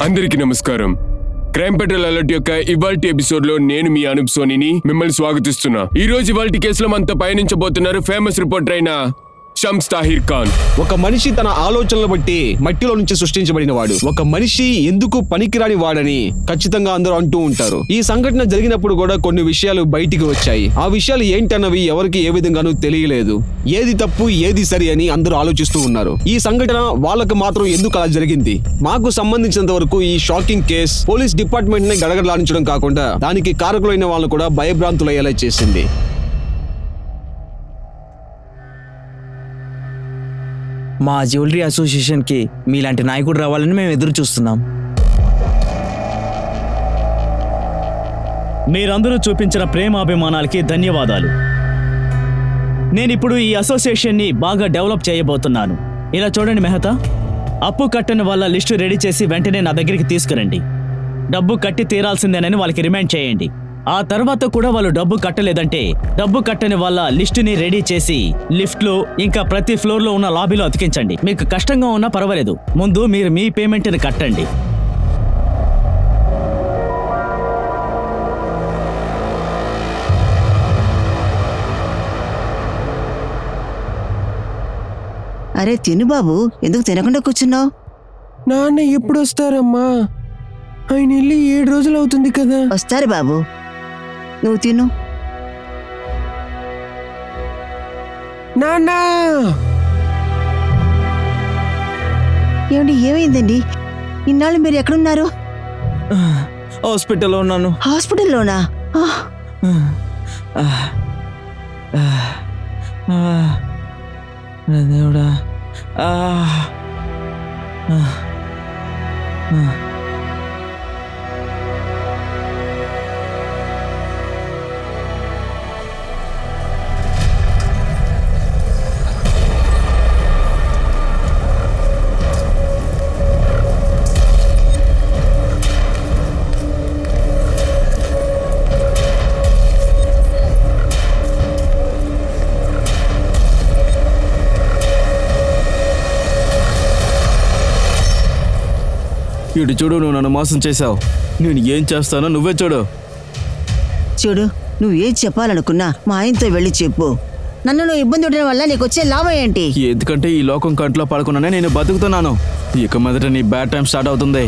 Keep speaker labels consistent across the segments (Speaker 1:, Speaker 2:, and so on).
Speaker 1: అందరికీ నమస్కారం. Crime petrol alert యొక్క ఇవాల్టి ఎపిసోడ్ లో నేను మీ అనూప్ సోనీని మిమ్మల్ని స్వాగతిస్తున్నా. ఈ రోజు ఇవాల్టి కేసులో మనతో పయనించబోతున్నారు ఫేమస్ రిపోర్టర్ అయిన షమ్స్ తాహిర్ ఖాన్.
Speaker 2: ఒక మనిషి తన ఆలోచనలు బట్టి మట్టిలో నుంచి సృష్టించబడిన వాడు. ఒక మనిషి ఎందుకు పనికిరాని వాడని ఖచ్చితంగా అందరూ అంటూ ఉంటారు. ఈ సంఘటన జరిగినప్పుడు కూడా కొన్ని విషయాలు బయటికి వచ్చాయి. ఆ విషయాలు ఏంటన్నవి ఎవరికి ఏ విధంగానూ తెలియలేదు. ఏది తప్పు ఏది సరి అని అందరూ ఆలోచిస్తూ ఉన్నారు. ఈ సంఘటన వాళ్ళకు మాత్రం ఎందుకు అలా జరిగింది? మాకు సంబంధించినంత వరకు ఈ షాకింగ్ కేస్ పోలీస్ డిపార్ట్మెంట్ ని గడగడలాడించడం కాకుండా దానికి కారకులైన వాళ్ళను కూడా భయభ్రాంతులయ్యేలా చేసింది.
Speaker 3: మా జ్యువెలరీ అసోసియేషన్కి మీలాంటి నాయకుడు రావాలని మేము ఎదురు చూస్తున్నాం.
Speaker 4: మీరందరూ చూపించిన ప్రేమాభిమానాలకి ధన్యవాదాలు. నేనిప్పుడు ఈ అసోసియేషన్ని బాగా డెవలప్ చేయబోతున్నాను. ఇలా చూడండి మెహతా, అప్పు కట్టని వాళ్ళ లిస్టు రెడీ చేసి వెంటనే నా దగ్గరికి తీసుకురండి. డబ్బు కట్టి తీరాల్సిందేనని వాళ్ళకి రిమైండ్ చేయండి. ఆ తర్వాత కూడా వాళ్ళు డబ్బు కట్టలేదంటే డబ్బు కట్టని వాళ్ళ లిస్టుని రెడీ చేసి లిఫ్ట్లో ఇంకా ప్రతి ఫ్లోర్లో ఉన్న లాబీలో అతికించండి. మీకు కష్టంగా ఉన్నా పర్వాలేదు, ముందు మీరు మీ పేమెంట్ని కట్టండి.
Speaker 5: అరే తిను బాబు, ఎందుకు తినకుండా కూర్చున్నావు?
Speaker 1: నాన్న ఎప్పుడు వస్తారమ్మా? ఆయన వెళ్ళి 7 రోజులు అవుతుంది కదా.
Speaker 5: వస్తారు బాబు, నువ్వు తిను.
Speaker 1: నాన్న
Speaker 5: ఏమండి, ఏమైందండి? ఇన్నాళ్ళు మీరు ఎక్కడున్నారు?
Speaker 3: హాస్పిటల్లో ఉన్నాను.
Speaker 5: హాస్పిటల్లోనా?
Speaker 3: దేవుడా. ఇటు చూడు, నువ్వు నన్ను మోసం చేశావు. నేను ఏం చేస్తానో నువ్వే చూడు.
Speaker 5: చూడు, నువ్వు ఏం చెప్పాలనుకున్నా మా ఆయనతో వెళ్ళి చెప్పు. నన్ను నువ్వు ఇబ్బంది ఉండడం వల్ల నీకు వచ్చే లాభం ఏంటి?
Speaker 3: ఎందుకంటే ఈ లోకం కంట్లో పడకుండానే నేను బతుకుతున్నాను. ఇక మొదట నీ బ్యాడ్ టైం స్టార్ట్ అవుతుంది.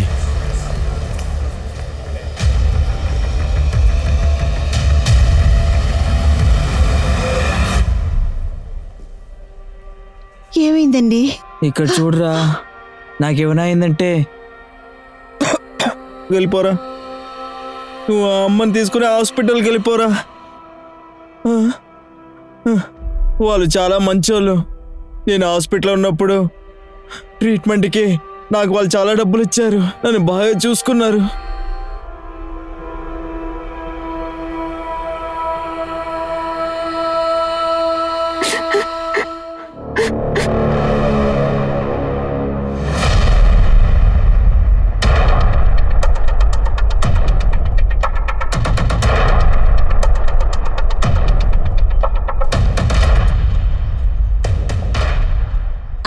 Speaker 5: ఏమైందండి?
Speaker 3: ఇక్కడ చూడరా, నాకేమైనా అయిందంటే వెళ్ళిపోరా. నువ్వు ఆ అమ్మని తీసుకుని హాస్పిటల్కి వెళ్ళిపోరా. వాళ్ళు చాలా మంచోళ్ళు. నేను హాస్పిటల్లో ఉన్నప్పుడు ట్రీట్మెంట్కి నాకు వాళ్ళు చాలా డబ్బులు ఇచ్చారు, నన్ను బాగా చూసుకున్నారు.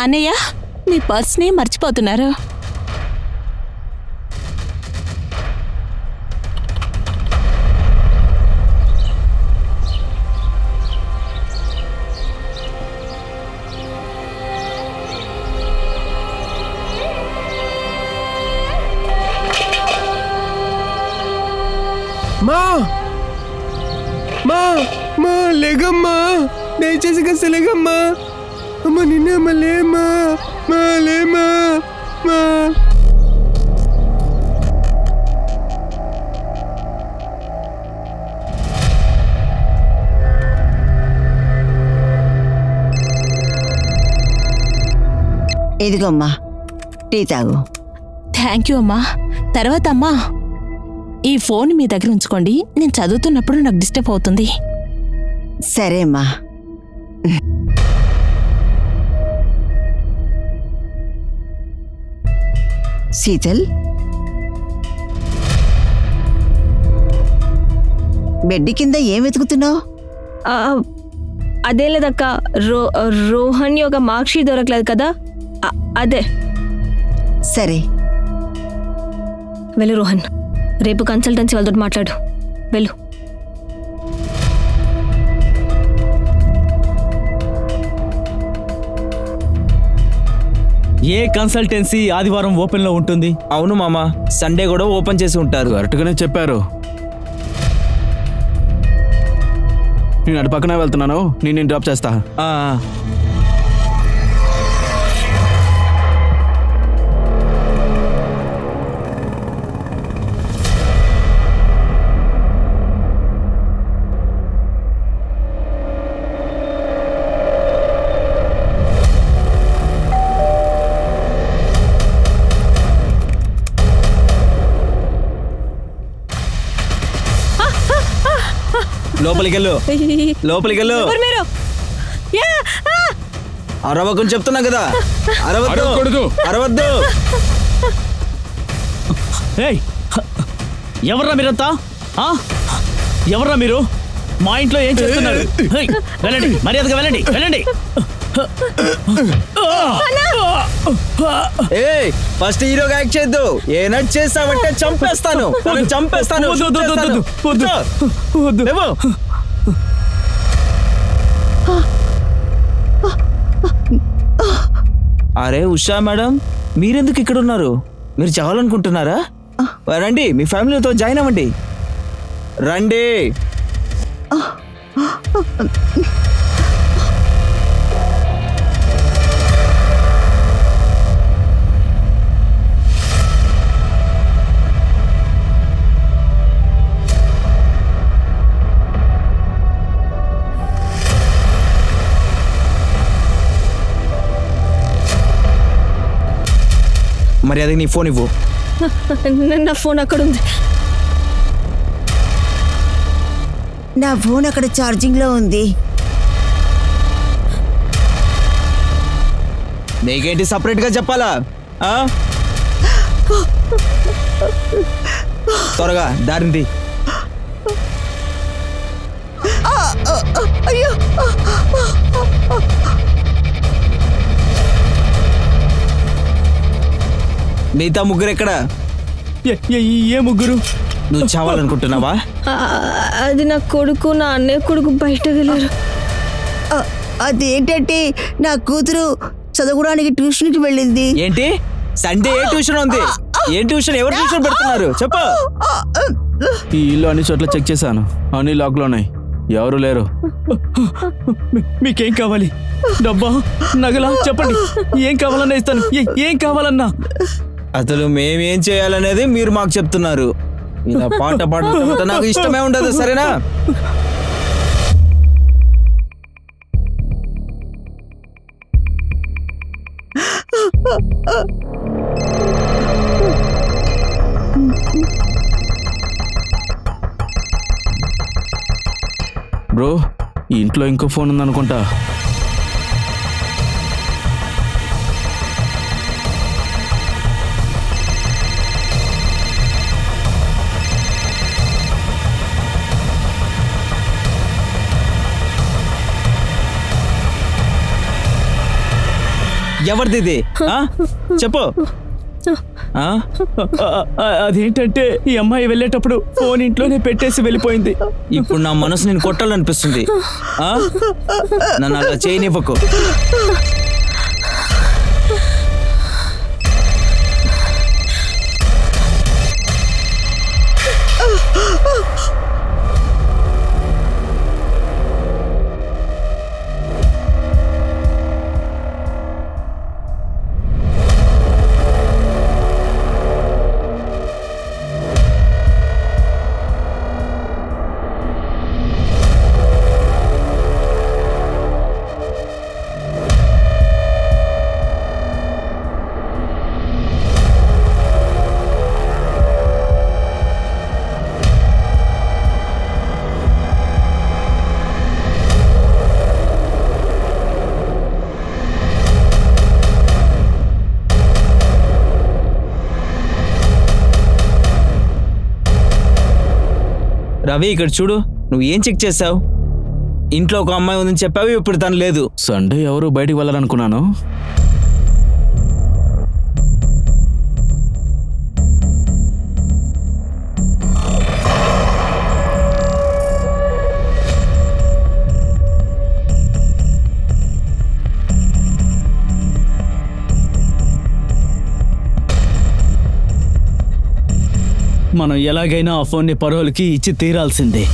Speaker 6: అన్నయ్య, మీ పర్స్ని మర్చిపోతున్నారు.
Speaker 1: మా మా మా లేగమ్మా, దయచేసి కాస్త లేగమ్మా. అమ్మ నిన్నమ్మ, లేమ్మా మా, లేమ్మా మా.
Speaker 5: ఇదిగోమ్మా, టీ తాగు.
Speaker 6: థ్యాంక్ యూ అమ్మా. తర్వాత అమ్మా, ఈ ఫోన్ మీ దగ్గర ఉంచుకోండి. నేను చదువుతున్నప్పుడు నాకు డిస్టర్బ్ అవుతుంది.
Speaker 5: సరేమ్మా. శీతల్, బెడ్ కింద ఏం వెతుకుతున్నావు?
Speaker 7: అదే లేదక్క, రోహన్ యొక్క మార్క్షీట్ దొరకలేదు కదా, అదే.
Speaker 5: సరే,
Speaker 7: వెళ్ళు రోహన్, రేపు కన్సల్టెన్సీ వాళ్ళతో మాట్లాడు. వెళ్ళు.
Speaker 4: ఏ కన్సల్టెన్సీ ఆదివారం ఓపెన్ లో ఉంటుంది?
Speaker 3: అవును మామ, సండే కూడా ఓపెన్ చేసి ఉంటారు.
Speaker 2: కరెక్ట్గానే చెప్పారు. నేను అటు పక్కనే వెళ్తున్నాను, నేను డ్రాప్ చేస్తా.
Speaker 3: లోపలికెళ్ళు, లోపలికెళ్ళు. అరవకుని చెప్తున్నా కదా,
Speaker 1: అరవకూడదు.
Speaker 3: అరవద్దు.
Speaker 4: ఎవర్రా మీరంతా? ఎవర్రా మీరు? మా ఇంట్లో ఏం చేస్తున్నారు? వెళ్ళండి, మర్యాదగా వెళ్ళండి, వెళ్ళండి.
Speaker 3: ఫస్ట్ హీరోగా యాక్ట్ చేద్దు. ఏనట్ చేస్తావంటే చంపేస్తాను, చంపేస్తాను. అరే ఉషా మేడం, మీరెందుకు ఇక్కడ ఉన్నారు? మీరు చావాలనుకుంటున్నారా? రండి, మీ ఫ్యామిలీతో జాయిన్ అవ్వండి. రండి. మర్యాదకి నీ ఫోన్ ఇవ్వు.
Speaker 7: నా ఫోన్ అక్కడ ఉంది.
Speaker 5: నా ఫోన్ అక్కడ ఛార్జింగ్ లో ఉంది.
Speaker 3: నీకేంటి సపరేట్ గా చెప్పాలా? త్వరగా దారింది.
Speaker 5: అయ్యో,
Speaker 3: మిగతా ముగ్గురు ఎక్కడ?
Speaker 4: ఏ ముగ్గురు?
Speaker 3: నువ్వు చావాలనుకుంటున్నావా?
Speaker 7: అది నా కొడుకు, నా అన్నయ్య కొడుకు బయటకు వెళ్ళారు.
Speaker 5: అదేంటంటే నా కూతురు చదవడానికి ట్యూషన్కి వెళ్ళింది.
Speaker 3: ఏంటి? సండే ఏ ట్యూషన్ ఉంది? ఏం ట్యూషన్? ఎవరు ట్యూషన్ పెడుతున్నారు చెప్పు.
Speaker 2: ఈ ఇల్లు అన్ని చోట్ల చెక్ చేశాను, అన్ని లాక్లో ఉన్నాయి, ఎవరు లేరు.
Speaker 4: మీకేం కావాలి? డబ్బా, నగలా? చెప్పండి, ఏం కావాలన్నా ఇస్తాను. ఏం కావాలన్నా.
Speaker 3: అసలు మేమేం చేయాలనేది మీరు మాకు చెప్తున్నారు. ఇలా పాట పాడటం నాకు ఇష్టమే ఉండదు, సరేనా?
Speaker 2: బ్రో, ఈ ఇంట్లో ఇంకో ఫోన్ ఉందనుకుంటా.
Speaker 3: ఎవరిది? చెప్పు.
Speaker 4: అదేంటంటే ఈ అమ్మాయి వెళ్ళేటప్పుడు ఫోన్ ఇంట్లోనే పెట్టేసి వెళ్ళిపోయింది.
Speaker 3: ఇప్పుడు నా మనసు నేను కొట్టాలనిపిస్తుంది. నన్ను అలా చేయనివ్వకు. రవి, ఇక్కడ చూడు. నువ్వు ఏం చెక్ చేసావు? ఇంట్లో ఒక అమ్మాయి ఉందని చెప్పావు, ఇప్పుడు తను లేదు.
Speaker 2: సండే ఎవరు బయటికి వెళ్ళాలనుకున్నాను.
Speaker 4: మనం ఎలాగైనా ఆ ఫోన్ని పరోల్కి ఇచ్చి తీరాల్సిందే.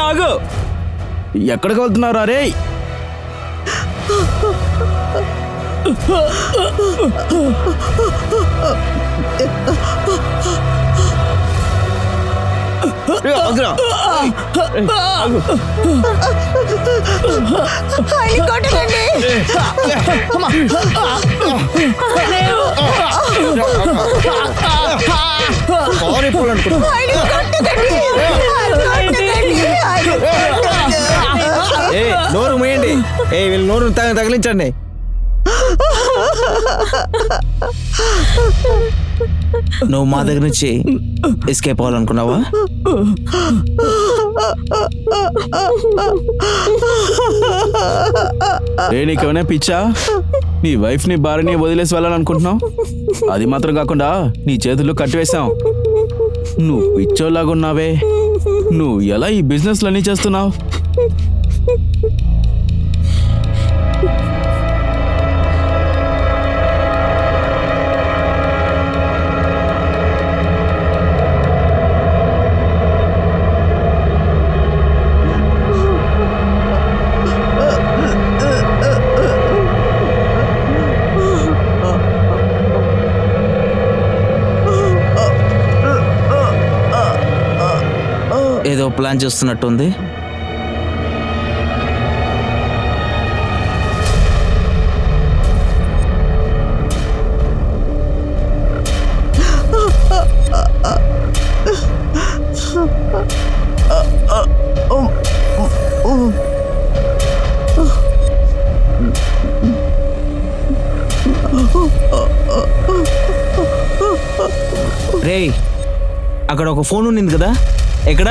Speaker 3: ఆగు, ఎక్కడికి వెళ్తున్నారు? అరే నోరు మూయండి. వీళ్ళు నోరు తగిలించండి. నువ్వు మా దగ్గర నుంచి ఎస్కేప్ అవ్వాలనుకున్నావా? నీకేమైనా పిచ్చా? నీ వైఫ్ ని భార్యని వదిలేసి వెళ్ళాలనుకుంటున్నావు? అది మాత్రం కాకుండా నీ చేతులు కట్టివేశాం. నువ్వు పిచ్చోలాగున్నావే. నువ్వు ఎలా ఈ బిజినెస్లన్నీ చేస్తున్నావు? ఏదో ప్లాన్ చేస్తున్నట్టుంది. రేయ్, అక్కడ ఒక ఫోన్ ఉండింది కదా, ఎక్కడ?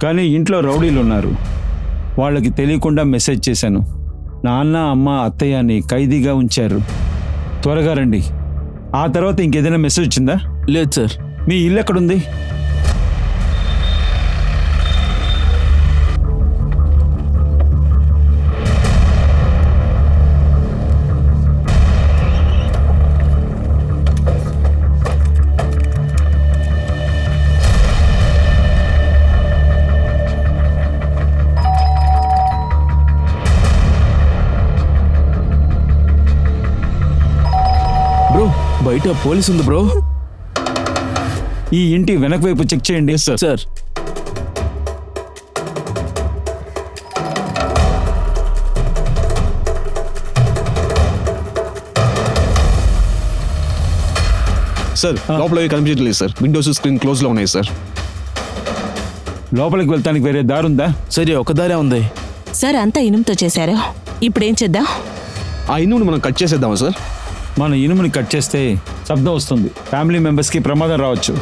Speaker 8: కానీ ఇంట్లో రౌడీలు ఉన్నారు. వాళ్ళకి తెలియకుండా మెసేజ్ చేశాను. నాన్న, అమ్మ, అత్తయ్యని ఖైదీగా ఉంచారు. త్వరగా రండి. ఆ తర్వాత ఇంకేదైనా మెసేజ్ వచ్చిందా?
Speaker 3: లేదు సార్.
Speaker 8: మీ ఇల్లు ఎక్కడుంది?
Speaker 3: బయట పోలీసు ఉంది బ్రో.
Speaker 8: ఈ ఇంటి వెనక వైపు చెక్ చేయండి.
Speaker 3: సార్.
Speaker 2: సార్, లోపల కనిపించట్లేదు సార్. విండోస్ స్క్రీన్ క్లోజ్ లో ఉన్నాయి సార్.
Speaker 8: లోపలికి వెళ్తానికి వేరే దారి ఉందా?
Speaker 3: సరే, ఒక దారే ఉంది
Speaker 6: సార్. అంతా ఇనుముతో చేశారు. ఇప్పుడేం చేద్దాం?
Speaker 2: ఆ ఇనుమును మనం కట్ చేసేద్దామా సార్?
Speaker 8: మన ఇనుముని కట్ చేస్తే శబ్దం వస్తుంది. ఫ్యామిలీ మెంబర్స్కి ప్రమాదం రావచ్చు.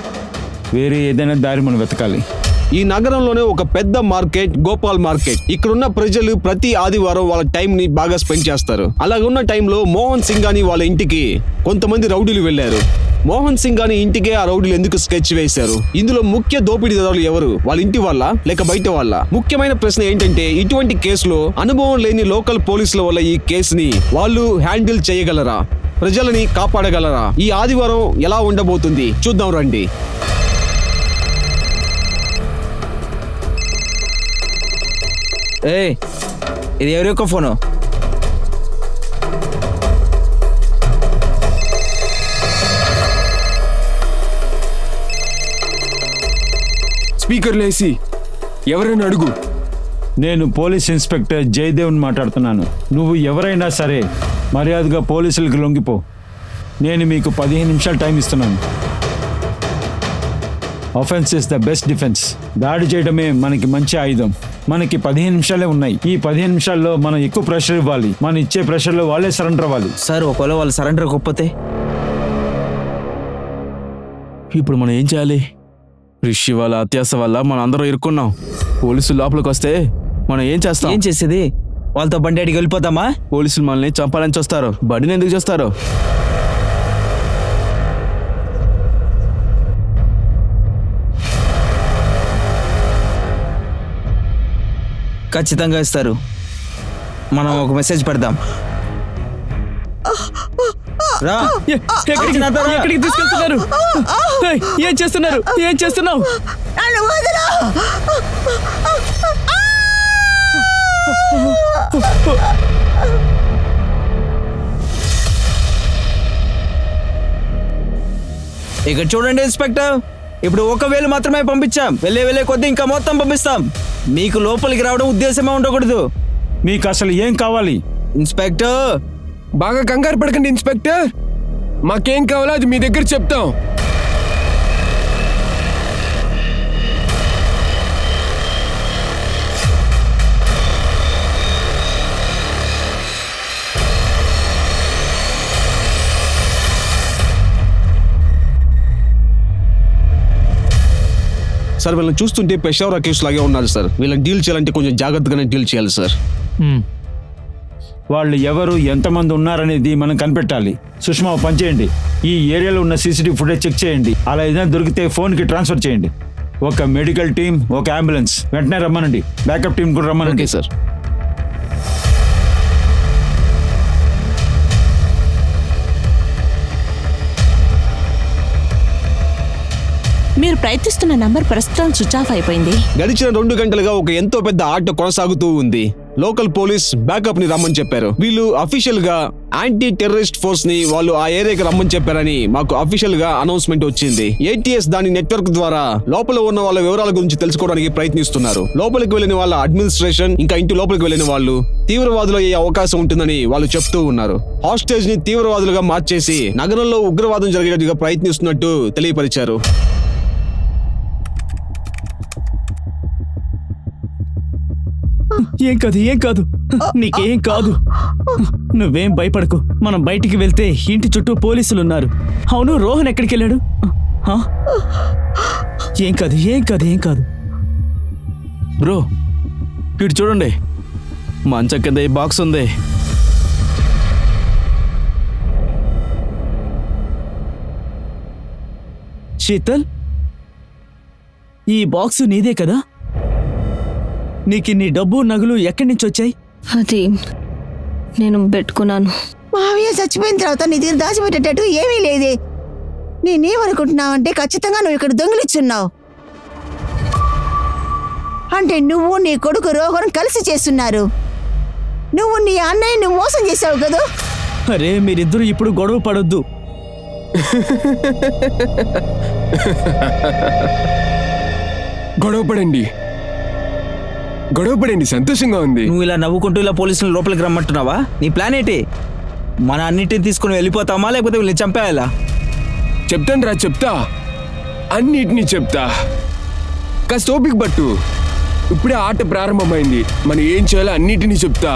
Speaker 8: వేరే ఏదైనా దారి మనం వెతకాలి.
Speaker 2: ఈ నగరంలోనే ఒక పెద్ద మార్కెట్ గోపాల్ మార్కెట్. ఇక్కడున్న ప్రజలు ప్రతి ఆదివారం వాళ్ళ టైం ని బాగా స్పెండ్ చేస్తారు. అలాగున్న టైంలో మోహన్ సింగాని వాళ్ళ ఇంటికి కొంతమంది రౌడీలు వెళ్లారు. మోహన్ సింగాని ఇంటికే ఆ రౌడీలు ఎందుకు స్కెచ్ వేశారు? ఇందులో ముఖ్య దోపిడీదారులు ఎవరు? వాళ్ళ ఇంటి వాళ్ళ లేక బయట వాళ్ళ? ముఖ్యమైన ప్రశ్న ఏంటంటే, ఇటువంటి కేసులో అనుభవం లేని లోకల్ పోలీసుల వల్ల ఈ కేసుని వాళ్ళు హ్యాండిల్ చేయగలరా? ప్రజలని కాపాడగలరా? ఈ ఆదివారం ఎలా ఉండబోతుంది చూద్దాం రండి.
Speaker 3: ఇది ఎవరి యొక్క ఫోను?
Speaker 1: స్పీకర్ లేసి ఎవరైనా అడుగు.
Speaker 8: నేను పోలీస్ ఇన్స్పెక్టర్ జయదేవ్ని మాట్లాడుతున్నాను. నువ్వు ఎవరైనా సరే మర్యాదగా పోలీసులకు లొంగిపో. నేను మీకు 15 నిమిషాలు టైం ఇస్తున్నాను. Offence is the best defence. దాడి చేయడమే మనకి మంచి ఆయుధం. మనకి 15 నిమిషాలే ఉన్నాయి. ఈ 15 నిమిషాల్లో మనం ఎక్కువ ప్రెషర్ ఇవ్వాలి. మనం ఇచ్చే ప్రెషర్లో వాళ్ళే సరెండర్ అవ్వాలి.
Speaker 3: సార్, ఒకవేళ వాళ్ళు సరెండర్ అవ్వకపోతే ఇప్పుడు మనం ఏం చేయాలి? రిషి వాళ్ళ అత్యాస వల్ల మనం అందరం ఇరుక్కున్నాం. పోలీసులు లోపలికి వస్తే మనం ఏం చేస్తాం? ఏం చేసేది?
Speaker 9: వాళ్ళతో బండి అడిగి వెళ్ళిపోతామా?
Speaker 3: పోలీసులు మనల్ని చంపాలని చూస్తారు, బండిని ఎందుకు చేస్తారు?
Speaker 9: ఖచ్చితంగా ఇస్తారు. మనం ఒక మెసేజ్ పెడదాం. రా.
Speaker 4: ఎక్కడికి తీసుకెళ్తున్నారు? ఏయ్, ఏం చేస్తున్నారు? ఏం చేస్తున్నావు?
Speaker 9: ఇక్కడ చూడండి ఇన్స్పెక్టర్, ఇప్పుడు 1,000 మాత్రమే పంపించాం. వెళ్ళే కొద్దీ ఇంకా మొత్తం పంపిస్తాం. మీకు లోపలికి రావడం ఉద్దేశమే ఉండకూడదు.
Speaker 8: మీకు అసలు ఏం కావాలి?
Speaker 9: ఇన్స్పెక్టర్,
Speaker 1: బాగా కంగారు పడకండి ఇన్స్పెక్టర్, మాకేం కావాలో అది మీ దగ్గర చెప్తాం.
Speaker 2: సార్ వీళ్ళని చూస్తుంటే పెషావర్ అక్యూస్ లాగే ఉన్నారు సార్. వీళ్ళని డీల్ చేయాలంటే కొంచెం జాగ్రత్తగానే డీల్ చేయాలి సార్.
Speaker 8: వాళ్ళు ఎవరు, ఎంతమంది ఉన్నారనేది మనం కనిపెట్టాలి. సుష్మా పని చేయండి, ఈ ఏరియాలో ఉన్న సీసీటీవీ ఫుటేజ్ చెక్ చేయండి. అలా ఏదైనా దొరికితే ఫోన్కి ట్రాన్స్ఫర్ చేయండి. ఒక మెడికల్ టీం, ఒక అంబులెన్స్ వెంటనే రమ్మనండి. బ్యాకప్ టీం కూడా రమ్మనండి.
Speaker 2: Okay sir.
Speaker 6: మీరు ప్రయత్నిస్తున్న నంబర్ ప్రస్తుతం స్విచ్ ఆఫ్ అయిపోయింది.
Speaker 2: గడిచిన 2 గంటలుగా ఒక ఎంతో పెద్ద ఆట కొనసాగుతూ ఉంది. లోకల్ పోలీస్ బ్యాకప్ ని రమ్మని చెప్పారు. వీళ్ళు అఫీషియల్ గా యాంటీ టెర్రరిస్ట్ ఫోర్స్ ని వాళ్ళు ఆ ఏరియాకి రమ్మని చెప్పారని మాకు అఫీషియల్ గా అనౌన్స్మెంట్ వచ్చింది. ATS దాని నెట్వర్క్ ద్వారా లోపల ఉన్న వాళ్ళ వివరాల గురించి తెలుసుకోవడానికి ప్రయత్నిస్తున్నారు. లోపలికి వెళ్ళిన వాళ్ళ అడ్మినిస్ట్రేషన్, ఇంకా ఇంటి లోపలికి వెళ్ళిన వాళ్ళు తీవ్రవాదులు అయ్యే అవకాశం ఉంటుందని వాళ్ళు చెప్తూ ఉన్నారు. హాస్టేజ్ ని తీవ్రవాదులుగా మార్చేసి నగరంలో ఉగ్రవాదం జరిగేట్టుగా ప్రయత్నిస్తున్నట్టు తెలియపరిచారు.
Speaker 4: ఏం కాదు, నీకేం కాదు. నువ్వేం భయపడకు. మనం బయటికి వెళ్తే ఇంటి చుట్టూ పోలీసులు ఉన్నారు. అవును, రోహన్ ఎక్కడికి వెళ్ళాడు? ఏం కాదు.
Speaker 3: బ్రో, ఇటు చూడండి, మంచం కింద ఈ బాక్స్ ఉంది.
Speaker 4: శీతల్, ఈ బాక్స్ నీదే కదా? నీకిన్ని డబ్బు నగలు ఎక్కడి నుంచి వచ్చాయి?
Speaker 7: అది నేను పెట్టుకున్నాను.
Speaker 5: మావయ్య చచ్చిపోయిన తర్వాత నీ దగ్గర దాచిపెట్టేటట్టు ఏమీ లేదే. నేనేమనుకుంటున్నావంటే ఖచ్చితంగా నువ్వు ఇక్కడ దొంగిలిచ్చున్నావు. అంటే నువ్వు నీ కొడుకు రోహన్ కలిసి చేస్తున్నారు. నువ్వు నీ అన్నయ్యని మోసం చేసావు కదా.
Speaker 4: అరే, మీరిద్దరూ ఇప్పుడు గొడవ పడొద్దు.
Speaker 1: గొడవపడండి, సంతోషంగా ఉంది.
Speaker 9: నువ్వు ఇలా నవ్వుకుంటూ ఇలా పోలీసులు లోపలికి రమ్మంటున్నావా? నీ ప్లాన్ ఏంటి? మన అన్నిటిని తీసుకుని వెళ్ళిపోతామా, లేకపోతే వీళ్ళని చంపేయాలా?
Speaker 1: చెప్తా, అన్నిటినీ చెప్తా. కాస్త ఓపిక పట్టు, ఇప్పుడే ఆట ప్రారంభమైంది. మనం ఏం చేయాలో అన్నిటినీ చెప్తా.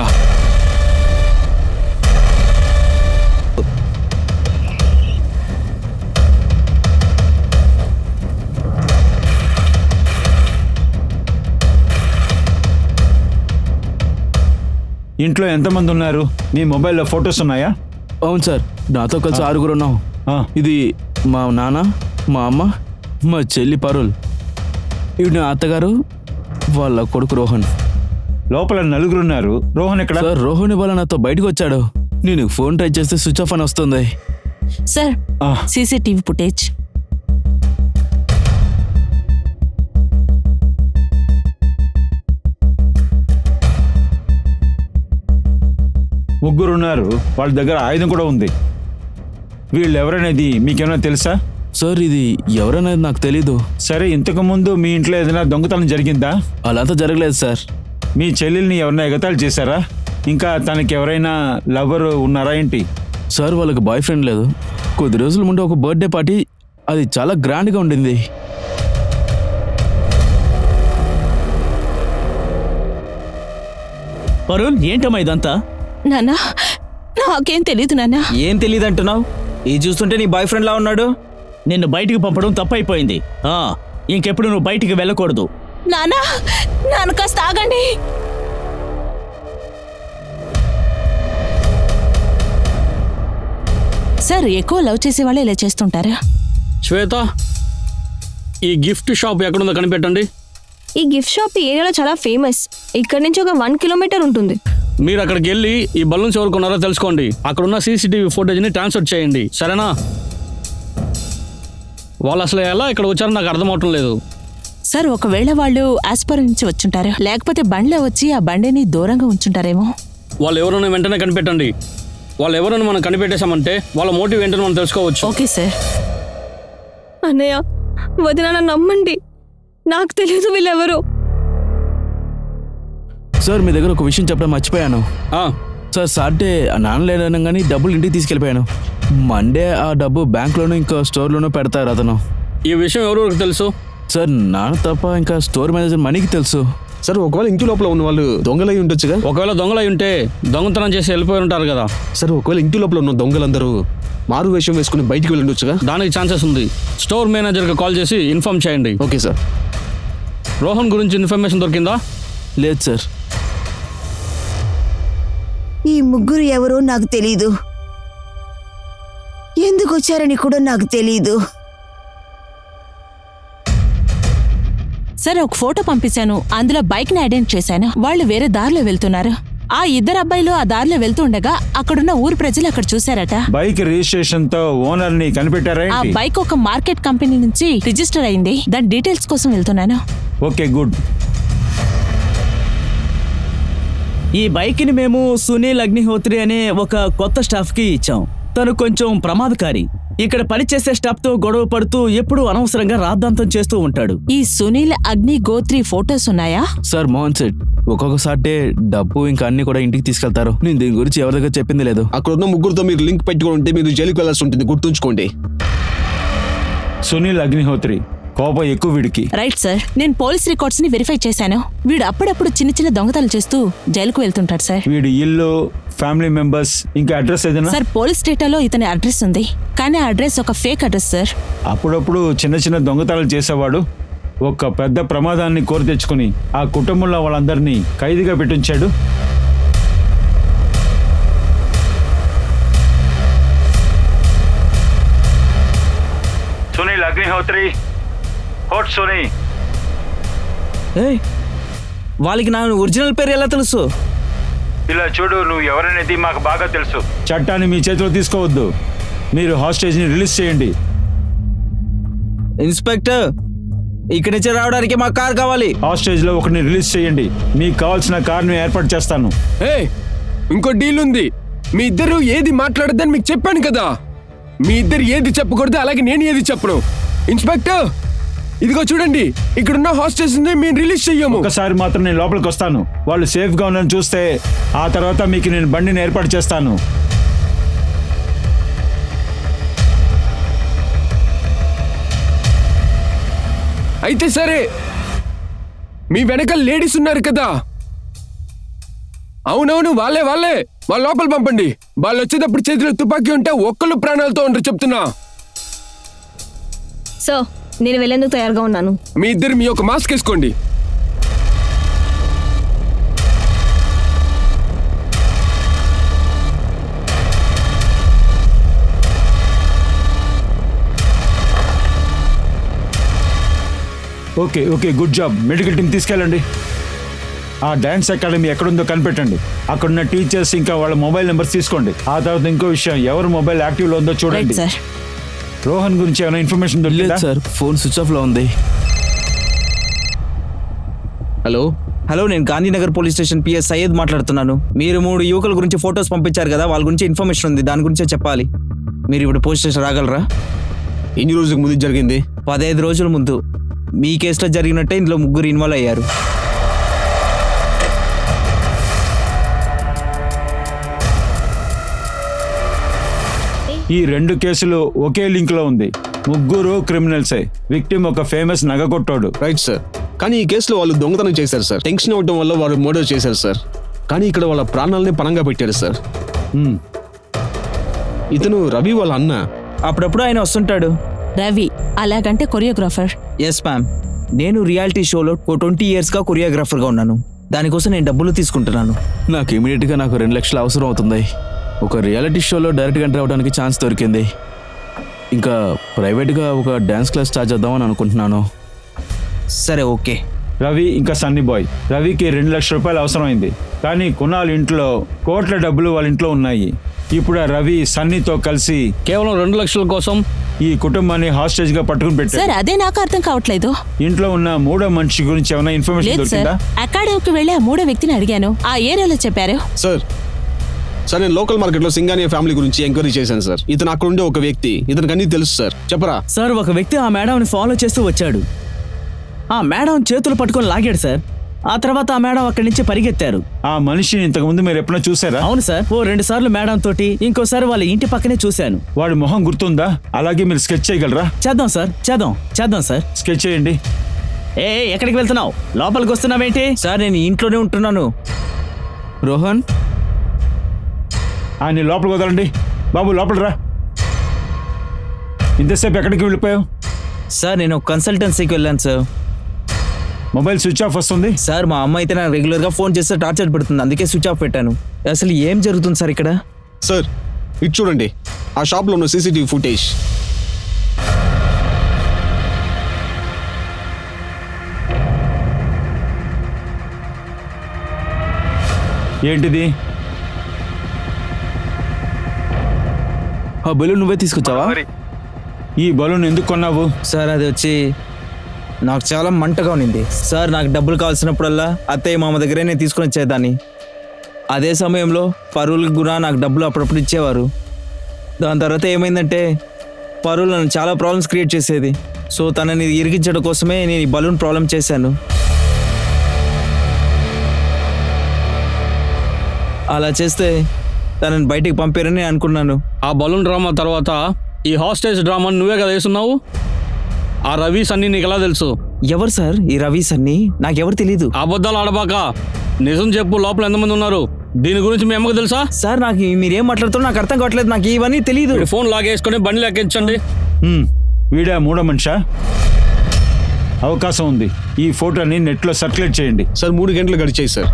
Speaker 8: ఇంట్లో ఎంతమంది ఉన్నారు? మీ మొబైల్లో ఫొటోస్ ఉన్నాయా?
Speaker 3: అవును సార్, నాతో కలిసి 6 ఉన్నాం. ఇది మా నాన్న, మా అమ్మ, మా చెల్లి పరుల్, ఇవి నా అత్తగారు, వాళ్ళ కొడుకు రోహన్.
Speaker 8: లోపల 4 ఉన్నారు. రోహన్ ఎక్కడ?
Speaker 3: సార్, రోహన్ ఇవాళ నాతో బయటకు వచ్చాడు. నేను ఫోన్ ట్రై చేస్తే స్విచ్ ఆఫ్ అని వస్తుంది.
Speaker 6: Sir, CCTV footage.
Speaker 8: ముగ్గురు ఉన్నారు. వాళ్ళ దగ్గర ఆయుధం కూడా ఉంది. వీళ్ళు ఎవరనేది మీకేమైనా తెలుసా?
Speaker 3: సార్, ఇది ఎవరనేది నాకు తెలీదు.
Speaker 8: సరే, ఇంతకు ముందు మీ ఇంట్లో ఏదైనా దొంగతనం జరిగిందా?
Speaker 3: అలాంతా జరగలేదు సార్.
Speaker 8: మీ చెల్లెల్ని ఎవరైనా ఎగతాళి చేశారా? ఇంకా తనకి ఎవరైనా లవర్ ఉన్నారా ఏంటి?
Speaker 3: సార్, వాళ్ళకి బాయ్ ఫ్రెండ్ లేదు. కొద్ది రోజుల ముందు ఒక బర్త్డే పార్టీ, అది చాలా గ్రాండ్గా ఉండింది.
Speaker 4: పరుల్, ఏంటమ్మా ఇదంతా?
Speaker 6: నాన్నా, నాకేం తెలీదు నాన్నా.
Speaker 9: ఏం తెలీదు అంటున్నావు? ఇది చూస్తుంటే నీ బాయ్ ఫ్రెండ్ లా ఉన్నాడు.
Speaker 4: నిన్ను బయటికి పంపడం తప్పైపోయింది. ఇంకెప్పుడు నువ్వు బయటికి వెళ్ళకూడదు.
Speaker 6: నాన్న కాస్త ఆగండి. సార్ ఎక్కువ లవ్ చేసే వాళ్ళు ఇలా చేస్తుంటారా?
Speaker 10: శ్వేత, ఈ గిఫ్ట్ షాప్ ఎక్కడుందో కనిపెట్టండి.
Speaker 7: ఈ గిఫ్ట్ షాప్ ఈ ఏరియాలో చాలా ఫేమస్. ఇక్కడ నుంచి ఒక 1 కిలోమీటర్ ఉంటుంది.
Speaker 10: మీరు అక్కడికి వెళ్ళి ఈ బలూన్స్ ఎవరు కొన్నారో తెలుసుకోండి. అక్కడున్న సీసీటీవీ ఫుటేజ్ని ట్రాన్స్ఫర్ చేయండి, సరేనా? వాళ్ళు అసలు ఎలా ఇక్కడ వచ్చారో నాకు అర్థమవటం లేదు.
Speaker 6: సార్ ఒకవేళ వాళ్ళు ఆస్పర్ నుంచి వచ్చుంటారు, లేకపోతే బండ్లో వచ్చి ఆ బండిని దూరంగా ఉంచుంటారేమో.
Speaker 10: వాళ్ళు ఎవరైనా వెంటనే కనిపెట్టండి. వాళ్ళు ఎవరైనా మనం కనిపెట్టేశామంటే వాళ్ళ మోటివ్ ఏంటో మనం తెలుసుకోవచ్చు.
Speaker 6: Okay sir.
Speaker 7: అన్నయ్య, వదిన, నన్ను నమ్మండి. నాకు తెలియదు వీళ్ళెవరు.
Speaker 3: సార్ మీ దగ్గర ఒక విషయం చెప్పడం మర్చిపోయాను. సార్ సాటర్డే నాన్న లేదన్నా కానీ డబ్బులు ఇంటికి తీసుకెళ్ళిపోయాను. మండే ఆ డబ్బు బ్యాంక్లోనూ ఇంకా స్టోర్లోనూ పెడతారు అతను.
Speaker 10: ఈ విషయం ఎవరికి తెలుసు?
Speaker 3: సార్ నాన్న తప్ప ఇంకా స్టోర్ మేనేజర్ మనీకి తెలుసు.
Speaker 2: సార్ ఒకవేళ ఇంటి లోపల ఉన్న వాళ్ళు దొంగలై ఉండొచ్చుగా?
Speaker 10: ఒకవేళ దొంగలై ఉంటే దొంగతనం చేసి వెళ్ళిపోయి ఉంటారు కదా.
Speaker 2: సార్ ఒకవేళ ఇంటి లోపల ఉన్న దొంగలందరూ మారు వేషం వేసుకుని బయటికి వెళ్ళి ఉండొచ్చుగా?
Speaker 10: దానికి ఛాన్సెస్ ఉంది. స్టోర్ మేనేజర్కి కాల్ చేసి ఇన్ఫార్మ్ చేయండి.
Speaker 2: Okay sir.
Speaker 10: రోహన్ గురించి ఇన్ఫర్మేషన్ దొరికిందా?
Speaker 3: లేదు సార్.
Speaker 5: ఈ ముగ్గురు ఎవరో నాకు తెలీదు, ఎందుకు వచ్చారని కూడా నాకు తెలీదు.
Speaker 6: సార్ ఒక ఫోటో పంపించాను, అందులో బైక్ ని ఐడెంటిఫై చేశాను. వాళ్ళు వేరే దారిలో వెళ్తున్నారు. ఆ ఇద్దరు అబ్బాయిలు ఆ దారిలో వెళ్తూ ఉండగా అక్కడున్న ఊరు ప్రజలు అక్కడ చూశారట.
Speaker 8: బైక్ రిజిస్ట్రేషన్ తో ఓనర్ ని కనిపెట్టారా?
Speaker 6: ఆ బైక్ ఒక మార్కెట్ కంపెనీ నుంచి రిజిస్టర్ అయింది. దాని డీటెయిల్స్ కోసం వెళ్తున్నాను.
Speaker 8: Okay, good.
Speaker 4: ఈ బైక్ ని మేము సునీల్ అగ్నిహోత్రి అనే ఒక కొత్త స్టాఫ్ కి ఇచ్చాం. తను కొంచెం ప్రమాదకారి. ఇక్కడ పనిచేసే స్టాఫ్ తో గొడవ పడుతూ ఎప్పుడూ అనవసరంగా రాద్ధాంతం చేస్తూ ఉంటాడు.
Speaker 6: ఈ సునీల్ అగ్నిగోత్రి ఫోటోస్ ఉన్నాయా?
Speaker 3: సార్ మోహన్ సెట్ ఒక్కొక్కసారి డబ్బు ఇంకా అన్ని కూడా ఇంటికి తీసుకెళ్తారు. నేను దీని గురించి ఎవరి దగ్గర చెప్పింది లేదు.
Speaker 2: అక్కడ ఉన్న ముగ్గురుతో మీరు లింక్ పెట్టుకుని ఉంటే మీరు జైలుకి వెళ్లాల్సి ఉంటుంది, గుర్తుంచుకోండి.
Speaker 8: సునీల్ అగ్నిహోత్రి కోపం ఎక్కువ వీడికి.
Speaker 6: Right sir. నేను పోలీస్ రికార్డ్స్ ని వెరిఫై చేశాను. వీడు అప్పుడప్పుడు చిన్న చిన్న దొంగతనాలు చేస్తూ జైలుకు వెళ్తుంటాడు సార్.
Speaker 8: వీడి ఇల్లు, ఫ్యామిలీ మెంబర్స్, ఇంకా అడ్రస్ ఏదైనా?
Speaker 6: సార్ పోలీస్ డేటాలో ఇతని అడ్రస్ ఉంది, కానీ ఆ అడ్రస్ ఒక ఫేక్ అడ్రస్ సార్.
Speaker 8: అప్పుడప్పుడు చిన్న చిన్న దొంగతనాలు చేసేవాడు. ఒక పెద్ద ప్రమాదాన్ని కోరి తెచ్చుకుని ఆ కుటుంబంలో వాళ్ళందరినీ ఖైదీగా పెట్టించాడు. సునీల్ అగ్నిహోత్రి, హోట్ సునీ.
Speaker 9: వాళ్ళకి నా ఒరిజినల్ పేరు ఎలా తెలుసు?
Speaker 8: ఇలా చూడు, నువ్వు ఎవరనేది మాకు బాగా తెలుసు. చట్టాన్ని మీ చేతిలో తీసుకోవద్దు. మీరు హాస్టేజ్ ని రిలీజ్ చేయండి.
Speaker 9: ఇన్స్పెక్టర్, ఇక్కడి నుంచి రావడానికి మా కార్ కావాలి.
Speaker 8: హాస్టేజ్ లో ఒకరిని రిలీజ్ చేయండి. మీకు కావాల్సిన కార్ను ఏర్పాటు చేస్తాను.
Speaker 1: ఇంకో డీల్ ఉంది. మీ ఇద్దరు ఏది మాట్లాడద్దని మీకు చెప్పాను కదా. మీ ఇద్దరు ఏది చెప్పకూడదు, అలాగే నేను ఏది చెప్పను. ఇన్స్పెక్టర్, ఇదిగో చూడండి, ఇక్కడున్న హాస్టేజ్ ని మేము రిలీజ్ చెయ్యము.
Speaker 8: ఒకసారి మాత్రం నేను లోపలికి వస్తాను. వాళ్ళు సేఫ్ గా ఉన్నారని చూస్తే ఆ తర్వాత మీకు నేను బండిని ఏర్పాటు చేస్తాను.
Speaker 1: అయితే సరే, మీ వెనక లేడీస్ ఉన్నారు కదా? అవునవును, వాళ్ళే వాళ్ళ లోపల పంపండి. వాళ్ళు వచ్చేటప్పుడు చేతిలో తుపాకీ ఉంటే ఒక్కళ్ళు ప్రాణాలతో ఉండరు, చెప్తున్నా.
Speaker 7: సో నేను వెళ్ళేందుకు తయారుగా ఉన్నాను.
Speaker 1: మీ ఇద్దరు మీ యొక్క మాస్క్ వేసుకోండి.
Speaker 8: Okay okay, good job. Medical team తీసుకెళ్ళండి. ఆ డాన్స్ అకాడమీ ఎక్కడుందో కనిపెట్టండి. అక్కడున్న టీచర్స్ ఇంకా వాళ్ళ మొబైల్ నెంబర్స్ తీసుకోండి. ఆ తర్వాత ఇంకో విషయం, ఎవరు మొబైల్ యాక్టివ్ లో ఉందో చూడండి. రోహన్ గురించి ఏమైనా ఇన్ఫర్మేషన్ దొరికిందా?
Speaker 3: సార్, ఫోన్ స్విచ్ ఆఫ్ లో ఉంది.
Speaker 9: హలో, నేను Gandhinagar police station PS Syed మాట్లాడుతున్నాను. మీరు 3 యువకుల గురించి ఫొటోస్ పంపించారు కదా, వాళ్ళ గురించి ఇన్ఫర్మేషన్ ఉంది, దాని గురించే చెప్పాలి. మీరు ఇప్పుడు పోలీస్ స్టేషన్ రాగలరా?
Speaker 2: ఎన్ని రోజులకు ముందు జరిగింది?
Speaker 9: 15 రోజుల ముందు. మీ కేసులో జరిగినట్టే ఇందులో 3 ఇన్వాల్వ్ అయ్యారు.
Speaker 8: ఈ 2 కేసులు ఒకే లింక్ లో ఉంది. 3 క్రిమినల్సే. విక్టిమ్ ఒక ఫేమస్ నగకొట్టోడు.
Speaker 2: Right sir. కానీ ఈ కేసులో వాళ్ళు దొంగతనం చేశారు సార్. టెన్షన్ అవ్వడం వల్ల వారు మర్డర్ చేశారు సార్. కానీ ఇక్కడ వాళ్ళ ప్రాణాలని పణంగా పెట్టారు సార్. ఇతను రవి వాళ్ళ అన్న.
Speaker 9: అప్పుడప్పుడు ఆయన వస్తుంటాడు.
Speaker 6: రవి అలాగంటే కొరియోగ్రాఫర్?
Speaker 9: Yes ma'am. నేను రియాలిటీ షోలో 20 yearsగా కొరియోగ్రాఫర్గా ఉన్నాను. దానికోసం నేను డబ్బులు తీసుకుంటున్నాను.
Speaker 3: నాకు ఇమీడియట్గా 2 లక్షలు అవసరం అవుతుంది. ఒక రియాలిటీ షోలో డైరెక్ట్గా ఎంటర్ అవ్వడానికి ఛాన్స్ దొరికింది. ఇంకా ప్రైవేట్గా ఒక డ్యాన్స్ క్లాస్ స్టార్ట్ చేద్దామని అనుకుంటున్నాను.
Speaker 9: సరే ఓకే.
Speaker 8: రవి ఇంకా సన్నీ బాయ్. రవికి 2 లక్షల రూపాయలు అవసరమైంది, కానీ కునాల్ ఇంట్లో కోట్ల డబ్బులు వాళ్ళ ఇంట్లో ఉన్నాయి. ఇప్పుడు ఆ రవి సన్నీతో కలిసి
Speaker 10: కేవలం 2 లక్షల కోసం
Speaker 8: ఈ కుటుంబాన్ని హాస్టేజ్ గా పట్టుకుని పెట్టారు.
Speaker 6: సార్ అదే నాకు అర్థం కావట్లేదు.
Speaker 8: ఇంట్లో ఉన్న 3వ మనిషి గురించి ఏమైనా ఇన్ఫర్మేషన్
Speaker 6: లేదు సార్,
Speaker 8: దొరికిందా?
Speaker 6: అకాడమీకి వెళ్ళి ఆ 3వ వ్యక్తిని అడిగాను. ఆ ఏరియాలో చెప్పారు.
Speaker 2: సార్ నేను లోకల్ మార్కెట్లో సింగానియా ఫ్యామిలీ గురించి ఎంక్వైరీ చేశాను సార్. ఇతను అక్కడ ఉండే ఒక వ్యక్తి, ఇతనికి అన్నీ తెలుసు సార్. చెప్పరా
Speaker 4: సార్, ఒక వ్యక్తి ఆ మేడంని ఫాలో చేస్తూ వచ్చాడు. ఆ మేడం చేతులు పట్టుకొని లాగాడు సార్. ఆ తర్వాత ఆ మేడం అక్కడి నుంచి పరిగెత్తారు.
Speaker 8: ఆ మనిషిని ఇంతకుముందు మీరు ఎప్పుడైనా చూసారా?
Speaker 4: అవును సార్, 2 సార్లు మేడం తోటి, ఇంకోసారి వాళ్ళ ఇంటి పక్కనే చూశాను.
Speaker 8: వాడి మొహం గుర్తుందా? అలాగే మీరు స్కెచ్ చేయగలరా?
Speaker 4: చేద్దాం సార్, చేద్దాం సార్.
Speaker 8: స్కెచ్ చేయండి.
Speaker 4: ఎక్కడికి వెళ్తున్నావు? లోపలికి వస్తున్నావేంటి?
Speaker 9: సార్ నేను ఇంట్లోనే ఉంటున్నాను.
Speaker 3: రోహన్,
Speaker 8: ఆయన లోపలికి వదలండి. బాబు లోపల రా. ఇంతసేపు ఎక్కడికి వెళ్ళిపోయావు?
Speaker 9: సార్ నేను కన్సల్టెన్సీకి వెళ్ళాను సార్.
Speaker 8: మొబైల్ స్విచ్ ఆఫ్ వస్తుంది.
Speaker 9: సార్ మా అమ్మ అయితే నాకు రెగ్యులర్గా ఫోన్ చేస్తే టార్చర్ పెడుతుంది, అందుకే స్విచ్ ఆఫ్ పెట్టాను. అసలు ఏం జరుగుతుంది సార్ ఇక్కడ?
Speaker 2: సార్ ఇటు చూడండి, ఆ షాప్లో ఉన్న సీసీటీవీ ఫుటేజ్.
Speaker 8: ఏంటిది?
Speaker 3: ఆ బలూన్ నువ్వే తీసుకొచ్చావా?
Speaker 8: ఈ బలూన్ ఎందుకు కొన్నావు?
Speaker 9: సార్ అది వచ్చి నాకు చాలా మంటగా ఉన్నింది సార్. నాకు డబ్బులు కావాల్సినప్పుడల్లా అత్తయ్య మామ దగ్గరే నేను తీసుకొని వచ్చేదాన్ని. అదే సమయంలో పరువులకు కూడా నాకు డబ్బులు అప్పుడప్పుడు ఇచ్చేవారు. దాని తర్వాత ఏమైందంటే పరువులు నన్ను చాలా ప్రాబ్లమ్స్ క్రియేట్ చేసేది. సో తనని ఇరిగించడం కోసమే నేను ఈ బలూన్ ప్రాబ్లం చేశాను. అలా చేస్తే తనని బయటికి పంపారని అనుకున్నాను.
Speaker 10: ఆ బలూన్ డ్రామా తర్వాత ఈ హాస్టేజ్ డ్రామాని నువ్వే కదా వేస్తున్నావు. ఆ రవి సన్నీ నీకు ఎలా తెలుసు?
Speaker 9: ఎవరు సార్ ఈ రవి సన్నీ? నాకెవరు తెలీదు.
Speaker 10: అబద్ధాలు ఆడబాక, నిజం చెప్పు. లోపల ఎంతమంది ఉన్నారు? దీని గురించి మీ అమ్మకు తెలుసా?
Speaker 9: సార్ నాకు మీరేం మాట్లాడుతున్నా నాకు అర్థం కావట్లేదు. నాకు ఇవన్నీ తెలియదు.
Speaker 10: ఫోన్ లాగేసుకొని బండి లెక్కించండి.
Speaker 8: వీడా 3వ మనిషా? అవకాశం ఉంది. ఈ ఫోటోని నెట్లో సర్క్యులేట్ చేయండి.
Speaker 2: సార్ 3 గంటలు గడిచాయి సార్.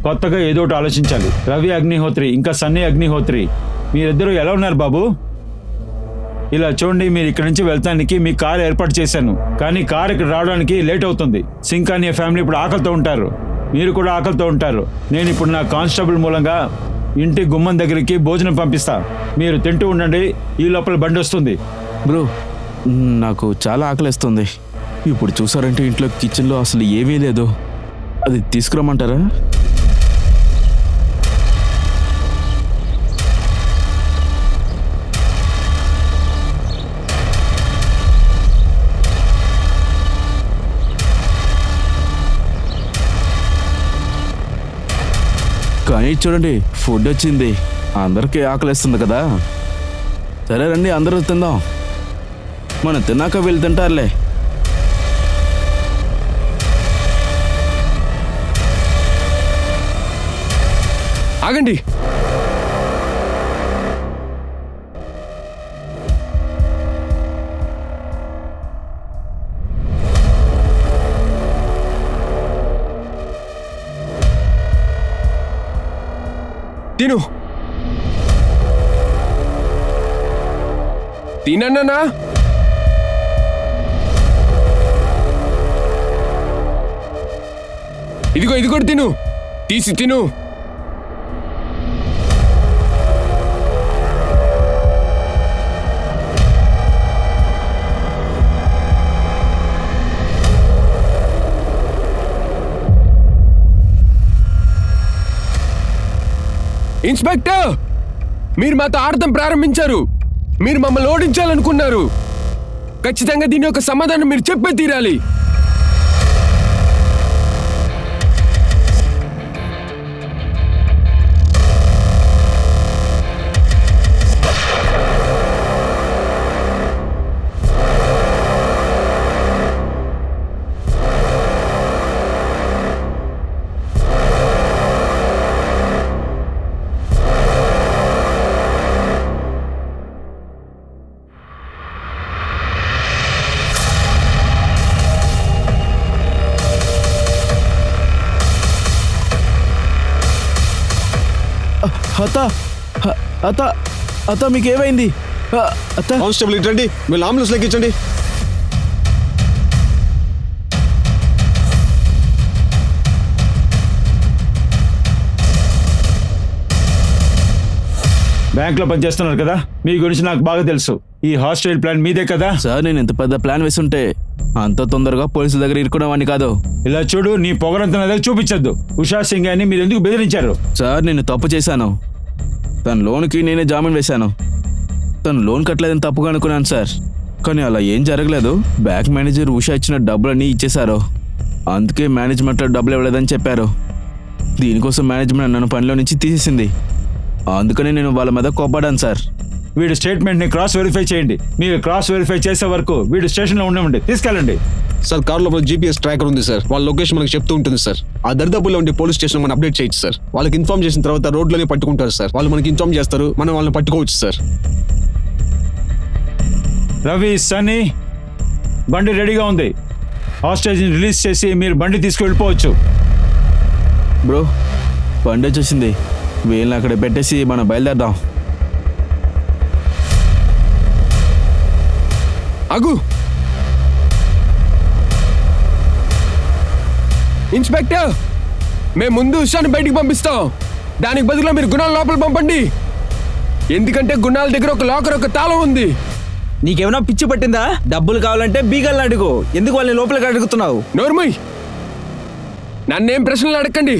Speaker 8: కొత్తగా ఏదో ఒకటి ఆలోచించాలి. రవి అగ్నిహోత్రి ఇంకా సన్నీ అగ్నిహోత్రి, మీరిద్దరూ ఎలా ఉన్నారు బాబు? ఇలా చూడండి, మీరు ఇక్కడ నుంచి వెళ్తానికి మీ కారు ఏర్పాటు చేశాను, కానీ కారు ఇక్కడ రావడానికి లేట్ అవుతుంది. సింకానియా ఫ్యామిలీ ఇప్పుడు ఆకలితో ఉంటారు, మీరు కూడా ఆకలితో ఉంటారు. నేను ఇప్పుడు నా కానిస్టేబుల్ మూలంగా ఇంటి గుమ్మం దగ్గరికి భోజనం పంపిస్తా. మీరు తింటూ ఉండండి, ఈ లోపల బండి వస్తుంది.
Speaker 3: బ్రో, నాకు చాలా ఆకలిస్తుంది. ఇప్పుడు చూసారంటే ఇంట్లో కిచెన్లో అసలు ఏమీ లేదు. అది తీసుకురమ్మంటారా? కానీ చూడండి, ఫుడ్ వచ్చింది. అందరికీ ఆకలిస్తుంది కదా. సరే రండి, అందరూ తిందాం. మనం తిన్నాక వీళ్ళు తింటారులే.
Speaker 1: ఆగండి. తిను. తినన్నా. ఇదిగో ఇది కూడా తిను. తీసి తిను. ఇన్స్పెక్టర్, మీరు మాతో ఆడటం ప్రారంభించారు. మీరు మమ్మల్ని ఓడించాలనుకున్నారు. ఖచ్చితంగా దీని యొక్క సమాధానం మీరు చెప్పే తీరాలి.
Speaker 3: అత్త అత్త అత్త మీకేమైంది? అత్త
Speaker 2: కానిస్టేబుల్ ఇటండి, మీరు అంబులెన్స్ లెక్కించండి.
Speaker 8: బ్యాంక్ లో పనిచేస్తున్నారు కదా, మీ గురించి నాకు బాగా తెలుసు. ఈ హాస్టల్ ప్లాన్ మీదే కదా?
Speaker 3: సార్, నేను ఇంత పెద్ద ప్లాన్ వేసుంటే అంత తొందరగా పోలీసుల దగ్గర ఇరుక్కునేవాడిని కాదు.
Speaker 8: ఇలా చూడు, నీ పొగరంతా నా దగ్గర చూపించద్దు. ఉషా సింగ్ అని మీరు ఎందుకు బెదిరించారు?
Speaker 3: సార్, నేను తప్పు చేశాను. తన లోన్కి నేనే జామీన్ వేశాను. తను లోన్ కట్టలేదని తప్పుగా అనుకున్నాను సార్. కానీ అలా ఏం జరగలేదు. బ్యాంక్ మేనేజర్ ఉషా ఇచ్చిన డబ్బులన్నీ ఇచ్చేశారు. అందుకే మేనేజ్మెంట్లో డబ్బులు ఇవ్వలేదని చెప్పారు. దీనికోసం మేనేజ్మెంట్ నన్ను పనిలో నుంచి తీసేసింది. అందుకనే నేను వాళ్ళ మీద కోపడ్డాను సార్.
Speaker 8: వీడి స్టేట్మెంట్ ని క్రాస్ వెరిఫై చేయండి. మీరు క్రాస్ వెరిఫై చేసే వరకు వీడు స్టేషన్ లో ఉండమండి. తీసుకెళ్ళండి.
Speaker 2: సార్, కార్ లోపల జీపీఎస్ ట్రాకర్ ఉంది సార్. వాళ్ళ లొకేషన్ మనకు చెప్తూ ఉంటుంది సార్. ఆ దరిదాపుల్లో ఉండే పోలీస్ స్టేషన్ మనం అప్డేట్ చేయొచ్చు సార్. వాళ్ళకి ఇన్ఫార్మ్ చేసిన తర్వాత రోడ్లోనే పట్టుకుంటారు సార్. వాళ్ళు మనకి ఇన్ఫార్మ్ చేస్తారు, మనం వాళ్ళని పట్టుకోవచ్చు సార్.
Speaker 8: రవి, సన్నీ, బండి రెడీగా ఉంది. హాస్టేజ్ని రిలీజ్ చేసి మీరు బండి తీసుకువెళ్ళిపోవచ్చు.
Speaker 3: బ్రో, బండి వచ్చేసింది. వీళ్ళని అక్కడ పెట్టేసి మనం బయలుదేరదాం.
Speaker 1: అగు ఇన్స్పెక్టర్, మేము ముందు ఉషాని బయటికి పంపిస్తాం. దానికి బదులుగా మీరు గుణాల లోపల పంపండి. ఎందుకంటే గుణాల దగ్గర ఒక లాకర్, ఒక తాళం ఉంది.
Speaker 9: నీకేమైనా పిచ్చి పట్టిందా? డబ్బులు కావాలంటే బీగల్ని అడుగు. ఎందుకు వాళ్ళని లోపలికి అడుగుతున్నావు?
Speaker 1: నోర్మయ్, నన్నేం ప్రశ్నలు అడగండి.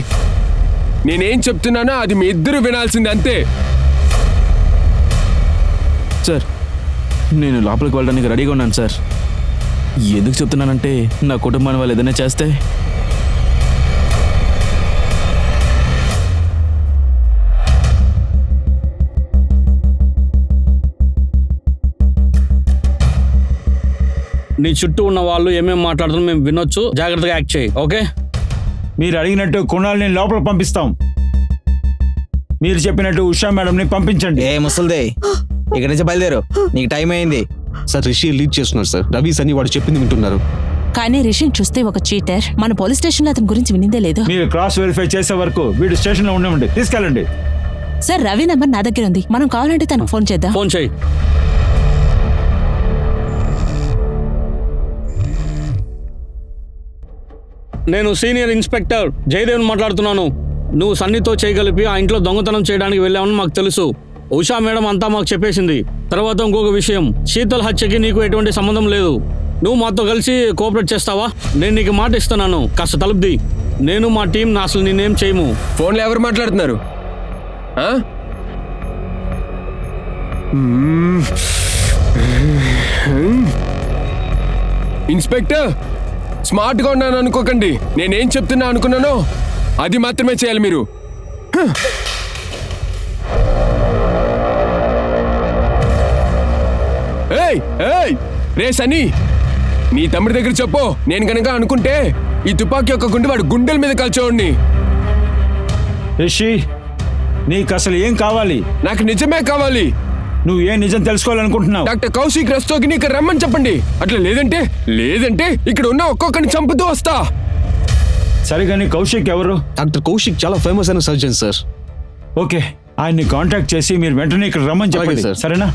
Speaker 1: నేనేం చెప్తున్నానో అది మీ ఇద్దరు వినాల్సింది, అంతే.
Speaker 3: సార్, నేను లోపలికి వెళ్ళడానికి రెడీగా ఉన్నాను సార్. ఎందుకు చెప్తున్నానంటే నా కుటుంబాన్ని వాళ్ళు ఏదైనా చేస్తే
Speaker 10: నీ చుట్టూ ఉన్న వాళ్ళు ఏమేమి మాట్లాడుతున్నా మేము వినొచ్చు. జాగ్రత్తగా యాక్ట్ చేయి, ఓకే?
Speaker 8: మీరు అడిగినట్టు కుణాల్ని లోపల పంపిస్తాం. మీరు చెప్పినట్టు ఉషా మేడంని పంపించండి.
Speaker 9: ఏ ముసల్దే, ఇక్కడి నుంచి బయలుదేరు, నీకు టైం అయింది.
Speaker 2: సార్, రిషి లీడ్ చేస్తున్నారు సార్. రవి, సన్నీ వాడు చెప్పింది వింటున్నారు.
Speaker 6: కానీ రిషిని చూస్తే ఒక చీటర్. మన పోలీస్ స్టేషన్ లో అతని గురించి వినిందే లేదు.
Speaker 8: మీరు క్రాస్ వెరిఫై చేసే వరకు వీడు స్టేషన్ లో ఉండమండి. తీసుకెళ్ళండి.
Speaker 6: సార్, రవి నంబర్ నా దగ్గర ఉంది. మనం కావాలంటే తనకు ఫోన్ చేద్దాం.
Speaker 10: ఫోన్ చేయి. నేను సీనియర్ ఇన్స్పెక్టర్ జయదేవ్ మాట్లాడుతున్నాను. నువ్వు సన్నీతో చేయగలిపి ఆ ఇంట్లో దొంగతనం చేయడానికి వెళ్ళావని మాకు తెలుసు. ఉషా మేడం అంతా మాకు చెప్పేసింది. తర్వాత ఇంకొక విషయం, శీతల్ హత్యకి నీకు ఎటువంటి సంబంధం లేదు. నువ్వు మాతో కలిసి కోఆపరేట్ చేస్తావా? నేను నీకు మాట ఇస్తున్నాను, కాస్త తలుపుది. నేను మా టీం అసలు నేనేం చేయము.
Speaker 1: ఫోన్లో ఎవరు మాట్లాడుతున్నారు? ఇన్స్పెక్టర్, స్మార్ట్గా ఉన్నాను అనుకోకండి. నేనేం చెప్తున్నా అనుకున్నానో అది మాత్రమే చేయాలి మీరు. రే సన్నీ, నీ తమ్ముడి దగ్గర చెప్పు. నేను కనుక అనుకుంటే ఈ తుపాకీ యొక్క గుండె వాడు గుండెల మీద కాల్చేవాడిని.
Speaker 8: రిషి, నీకు అసలు ఏం కావాలి?
Speaker 1: నాకు నిజమే కావాలి.
Speaker 8: నువ్వు ఏం నిజం తెలుసుకోవాలనుకుంటున్నావు?
Speaker 1: డాక్టర్ కౌశిక్ రస్తోగిని ఇక్కడ రమ్మని చెప్పండి. అట్లా లేదంటే ఇక్కడ ఉన్న ఒక్కొక్కరిని చంపుతూ వస్తా.
Speaker 8: సరిగాని కౌశిక్ ఎవరు?
Speaker 2: డాక్టర్ కౌశిక్ చాలా ఫేమస్ అయిన సర్జన్ సార్.
Speaker 8: ఓకే, ఆయన్ని కాంటాక్ట్ చేసి మీరు వెంటనే ఇక్కడ రమ్మని చెప్పండి సార్. సరేనా?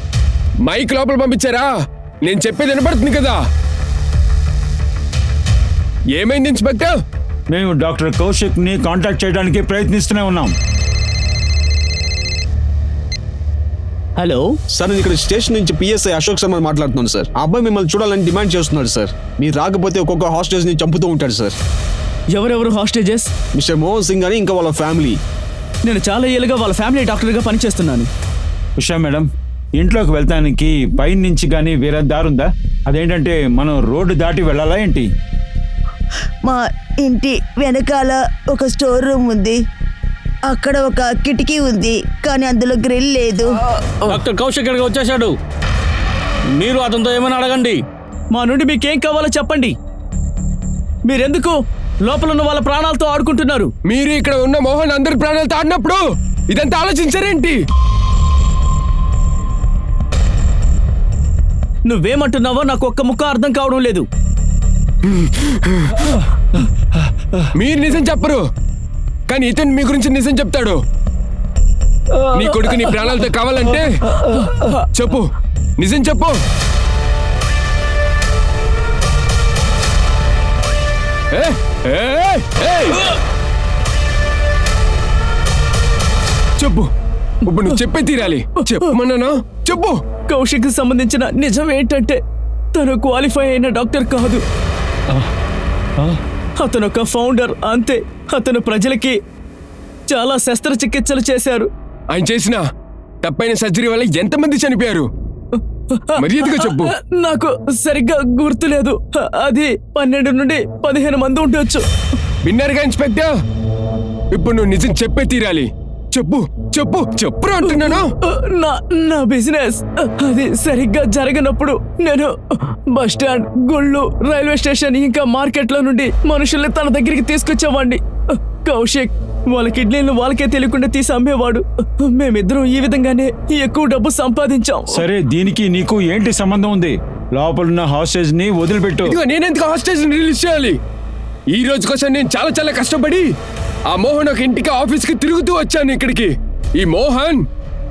Speaker 1: మైక్ లోపల పంపించారా? నేను చెప్పేది వినపడుతుంది కదా. ఏమైంది ఇన్స్పెక్టర్?
Speaker 8: మేము డాక్టర్ కౌశిక్ ని కాంటాక్ట్ చేయడానికి ప్రయత్నిస్తూనే ఉన్నాం.
Speaker 4: హలో
Speaker 2: సార్, నేను ఇక్కడ స్టేషన్ నుంచి పిఎస్ఐ అశోక్ శర్మ మాట్లాడుతున్నాను సార్. ఆ అబ్బాయి మిమ్మల్ని చూడాలని డిమాండ్ చేస్తున్నాడు సార్. మీరు రాకపోతే ఒక్కొక్క హాస్టేజ్ ని చంపుతూ ఉంటాడు సార్.
Speaker 4: ఎవరెవరు హాస్టేజెస్?
Speaker 2: మిస్టర్ మోహన్ సింగ్ అని, ఇంకా వాళ్ళ ఫ్యామిలీ.
Speaker 4: నేను చాలా ఏళ్ళుగా వాళ్ళ ఫ్యామిలీ డాక్టర్గా పనిచేస్తున్నాను.
Speaker 8: ఉషా మేడం, ఇంట్లోకి వెళ్తానికి పైన నుంచి కానీ వేరే దారుందా? అదేంటంటే మనం రోడ్డు దాటి వెళ్ళాలా ఏంటి?
Speaker 5: మా ఇంటి వెనకాల ఒక స్టోర్ రూమ్ ఉంది. అక్కడ ఒక కిటికీ ఉంది, కానీ అందులో గ్రిల్ లేదు.
Speaker 10: డాక్టర్ కౌశిక్ ఇక్కడికి వచ్చేసాడు. మీరు అతనితో ఏమైనా అడగండి.
Speaker 4: మా నుండి మీకేం కావాలో చెప్పండి. మీరెందుకు లోపల ఉన్న వాళ్ళ ప్రాణాలతో ఆడుకుంటున్నారు?
Speaker 1: మీరు ఇక్కడ ఉన్న మోహన్ అందరి ప్రాణాలతో ఆడినప్పుడు ఇదంతా ఆలోచించారేంటి?
Speaker 4: నువ్వేమంటున్నావో నాకు ఒక్క ముక్క అర్థం కావడం లేదు.
Speaker 1: మీరు నిజం చెప్పరు, కానీ ఇతను మీ గురించి నిజం చెప్తాడు. నీ కొడుకు నీ ప్రాణాలతో కావాలంటే చెప్పు, నిజం చెప్పు. చెప్పు, ఇప్పుడు నువ్వు చెప్పే తీరాలి. చెప్పమన్నానా? చెప్పు.
Speaker 4: కౌశిక్ సంబంధించిన నిజం ఏంటంటే తను క్వాలిఫై అయిన డాక్టర్ కాదు, అతను ఒక ఫౌండర్ అంతే. అతను ప్రజలకి చాలా శస్త్రచికిత్సలు చేశారు.
Speaker 1: ఆయన చేసిన తప్పైన సర్జరీ వల్ల ఎంతమంది చనిపోయారు? మర్యాదగా చెప్పు.
Speaker 4: నాకు సరిగ్గా గుర్తులేదు. అది 12 నుండి 15 మంది ఉండొచ్చు.
Speaker 1: విన్నారుగా ఇన్స్పెక్టర్, ఇప్పుడు నువ్వు నిజం చెప్పే తీరాలి. చెప్పు చెప్పు చెప్పు అంటున్నాను.
Speaker 4: నా బిజినెస్ అది సరిగ్గా జరగనప్పుడు నేను బస్ స్టాండ్, గుళ్ళు, రైల్వే స్టేషన్ ఇంకా మార్కెట్ లో నుండి మనుషుల్ని తన దగ్గరికి తీసుకొచ్చేవాడిని. కౌశిక్ వాళ్ళ కిడ్నీలను వాళ్ళకే తెలియకుండా తీసి అమ్మేవాడు. మేమిద్దరం ఈ విధంగానే ఎక్కువ డబ్బు సంపాదించాం.
Speaker 8: సరే, దీనికి నీకు ఏంటి సంబంధం ఉంది? లోపలున్న హాస్టేజ్ ని వదిలిపెట్టు.
Speaker 1: నేనెందుకు హాస్టేజ్ రిలీజ్ చేయాలి? ఈ రోజు కోసం నేను చాలా కష్టపడి ఆ మోహన్ ఒక ఇంటికి ఆఫీస్కి తిరుగుతూ వచ్చాను ఇక్కడికి. ఈ మోహన్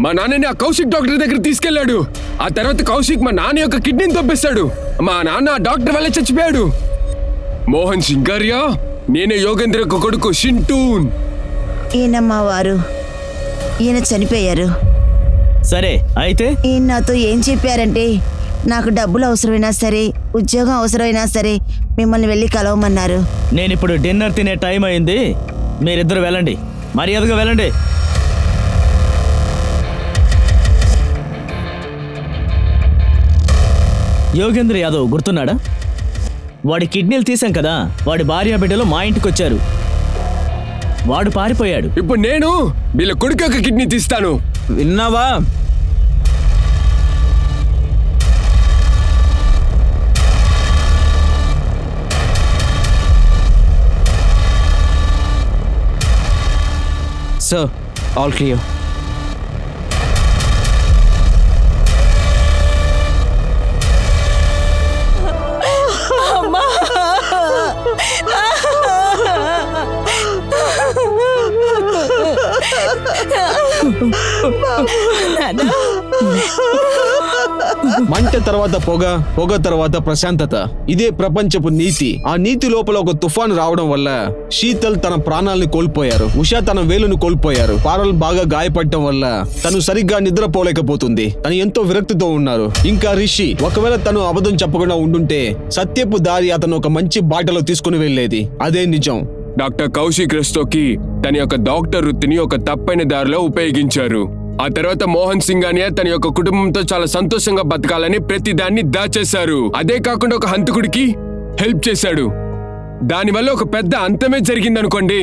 Speaker 1: మా నాన్నని ఆ కౌశిక్ డాక్టర్ దగ్గర తీసుకెళ్లాడు. ఆ తర్వాత కౌశిక్ మా నాన్న యొక్క కిడ్నీని తొప్పేశాడు. మా నాన్న ఆ డాక్టర్ వల్ల చచ్చిపోయాడు. మోహన్ సింగారియా, నేనే యోగేంద్ర కొడుకు షింటూన్.
Speaker 5: ఈయన మా వారు, ఈయన చనిపోయారు.
Speaker 4: సరే అయితే
Speaker 5: ఈయన నాతో ఏం చెప్పారంటే నాకు డబ్బులు అవసరమైనా సరే, ఉద్యోగం అవసరమైనా సరే మిమ్మల్ని వెళ్ళి కలవమన్నారు.
Speaker 4: నేను ఇప్పుడు డిన్నర్ తినే టైం అయింది, మీరిద్దరు వెళ్ళండి, మర్యాదగా వెళ్ళండి. యోగేంద్ర యాదవ్ గుర్తున్నాడా? వాడి కిడ్నీలు తీసాం కదా, వాడి భార్య బిడ్డలు మా ఇంటికి వచ్చారు. వాడు పారిపోయాడు.
Speaker 1: ఇప్పుడు నేను వీళ్ళ కొడుకు యొక్క కిడ్నీ తీస్తాను.
Speaker 9: విన్నావా? Sir, all clear.
Speaker 2: మంట తర్వాత పొగ, పొగ తర్వాత ప్రశాంతత. ఇదే ప్రపంచపు నీతి. ఆ నీతి లోపల ఒక తుఫాను రావడం వల్ల శీతల్ తన ప్రాణాలని కోల్పోయారు. ఉషా తన వేలును కోల్పోయారు. పారల్ బాగా గాయపడటం వల్ల తను సరిగ్గా నిద్రపోలేకపోతుంది. తను ఎంతో విరక్తితో ఉన్నారు. ఇంకా రిషి, ఒకవేళ తను అబద్ధం చెప్పకుండా ఉండుంటే సత్యపు దారి అతను ఒక మంచి బాటలో తీసుకుని వెళ్లేది. అదే నిజం.
Speaker 1: డాక్టర్ కౌశిక్ రెస్టోకి తన యొక్క డాక్టర్ వృత్తిని ఒక తప్పైన దారిలో ఉపయోగించారు. ఆ తర్వాత మోహన్ సింగానియా తన యొక్క కుటుంబంతో చాలా సంతోషంగా బతకాలని ప్రతిదాన్ని దాచేశారు. అదే కాకుండా ఒక హంతకుడికి హెల్ప్ చేశాడు. దానివల్ల ఒక పెద్ద అంతమే జరిగిందనుకోండి.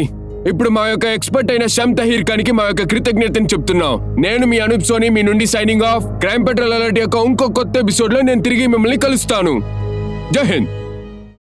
Speaker 1: ఇప్పుడు మా యొక్క ఎక్స్పర్ట్ అయిన శ్యామ్ తహీర్ ఖాన్కి మా యొక్క కృతజ్ఞతని చెప్తున్నాం. నేను మీ అనూప్ సోని మీ నుండి signing off. Crime petrol alert యొక్క ఇంకో కొత్త ఎపిసోడ్ లో నేను తిరిగి మిమ్మల్ని కలుస్తాను. జై హింద్.